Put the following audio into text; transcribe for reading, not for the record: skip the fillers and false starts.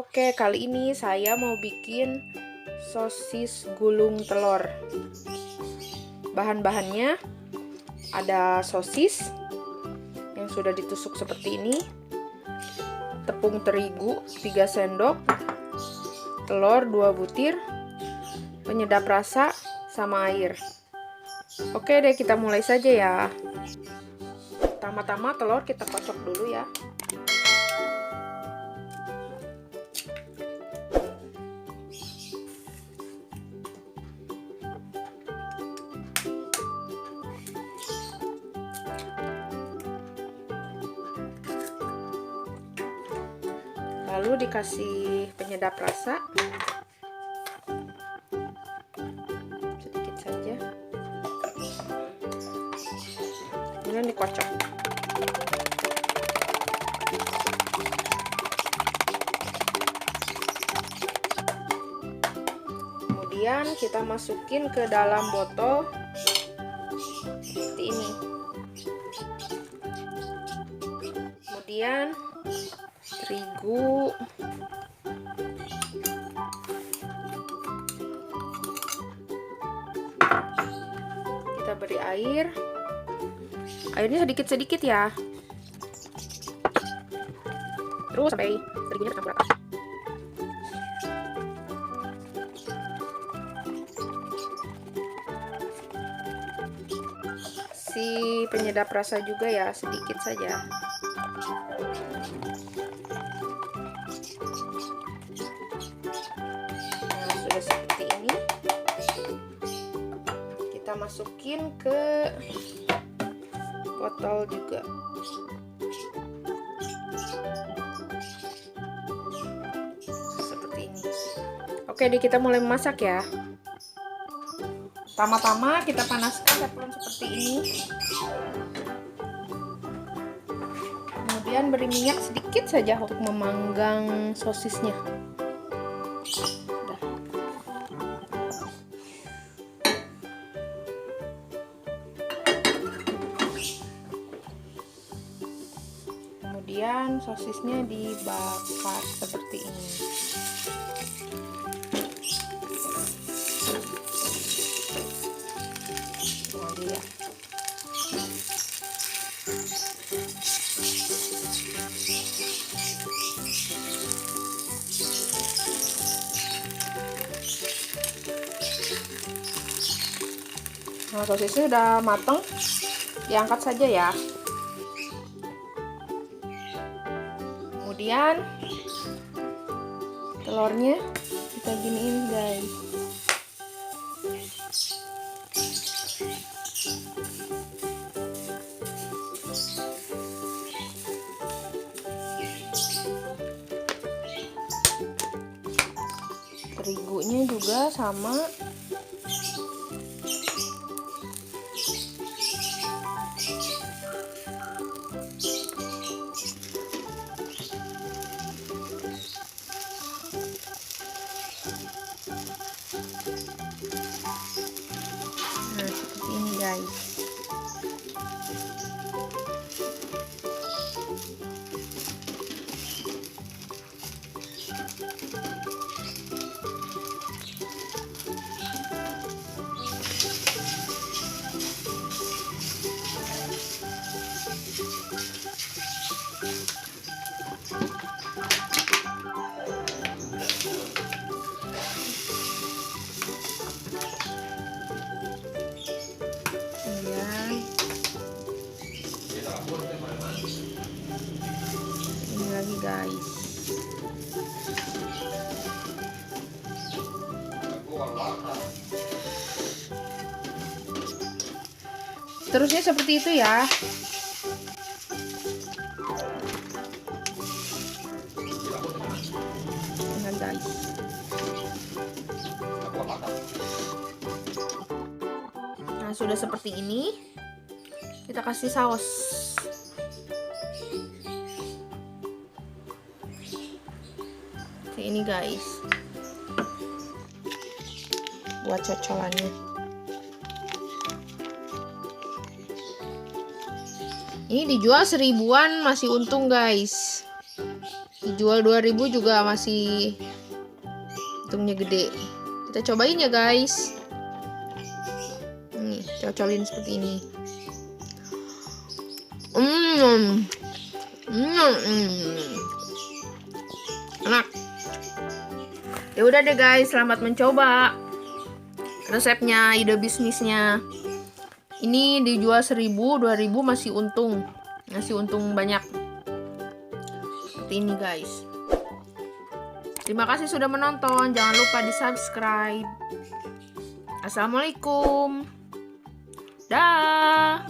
Oke, kali ini saya mau bikin sosis gulung telur. Bahan-bahannya ada sosis yang sudah ditusuk seperti ini, tepung terigu 3 sendok, telur 2 butir, penyedap rasa, sama air. Oke deh, kita mulai saja ya. Pertama-tama telur kita kocok dulu ya. Lalu dikasih penyedap rasa sedikit saja, kemudian dikocok. Kemudian kita masukin ke dalam botol seperti ini. Kemudian terigu, kita beri air, airnya sedikit-sedikit ya, terus sampai terigunya tercampur rata. Si penyedap rasa juga ya, sedikit saja. Seperti ini, kita masukin ke botol juga. Seperti ini. Oke deh, kita mulai memasak ya. Pertama-tama kita panaskan teflon seperti ini, kemudian beri minyak sedikit saja untuk memanggang sosisnya. Kemudian sosisnya dibakar seperti ini. Kemudian nah, sosisnya udah matang, diangkat saja ya. Kemudian telurnya kita giniin guys. Terigunya juga sama. Nah, seperti ini guys. Ini lagi guys. Terusnya seperti itu ya. Nah guys, nah sudah seperti ini, kita kasih saus. Kayak ini guys, buat cocolannya. Ini dijual 1000-an, masih untung guys. Dijual 2.000 juga masih untungnya gede. Kita cobain ya guys. Nih, cocolin seperti ini. Enak. Ya udah deh guys, selamat mencoba resepnya, ide bisnisnya. Ini dijual 1.000, 2.000 masih untung banyak. Seperti ini guys. Terima kasih sudah menonton, jangan lupa di subscribe. Assalamualaikum. Dah.